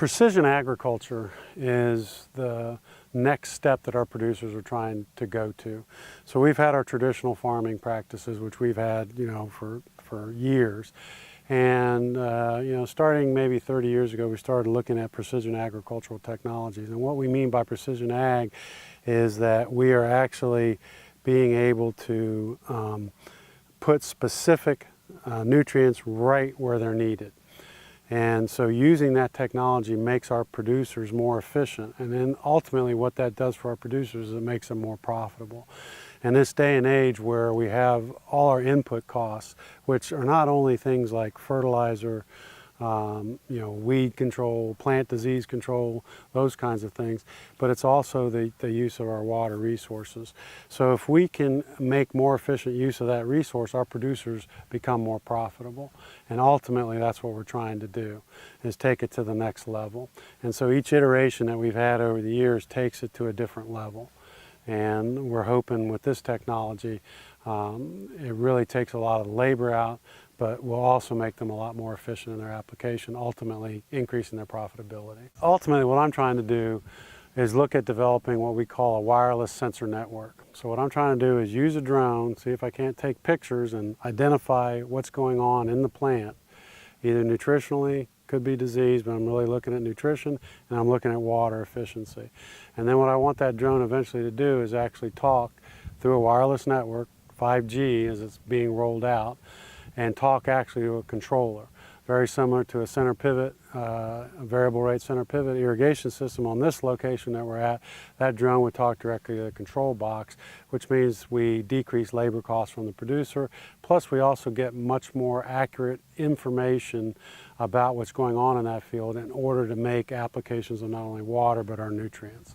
Precision agriculture is the next step that our producers are trying to go to. So we've had our traditional farming practices, which we've had, for years. And, starting maybe 30 years ago, we started looking at precision agricultural technologies. And what we mean by precision ag is that we are actually being able to put specific nutrients right where they're needed. And so using that technology makes our producers more efficient. And then ultimately what that does for our producers is it makes them more profitable. In this day and age where we have all our input costs, which are not only things like fertilizer, weed control, plant disease control, those kinds of things, but it's also the use of our water resources. So if we can make more efficient use of that resource, our producers become more profitable. And ultimately that's what we're trying to do, is take it to the next level. And so each iteration that we've had over the years takes it to a different level. And we're hoping with this technology, it really takes a lot of the labor out, but will also make them a lot more efficient in their application, ultimately increasing their profitability. Ultimately, what I'm trying to do is look at developing what we call a wireless sensor network. So what I'm trying to do is use a drone, see if I can't take pictures and identify what's going on in the plant, either nutritionally, could be disease, but I'm really looking at nutrition, and I'm looking at water efficiency. And then what I want that drone eventually to do is actually talk through a wireless network, 5G as it's being rolled out, and talk actually to a controller. Very similar to a center pivot, a variable rate center pivot irrigation system on this location that we're at. That drone would talk directly to the control box, which means we decrease labor costs from the producer. Plus we also get much more accurate information about what's going on in that field in order to make applications of not only water but our nutrients.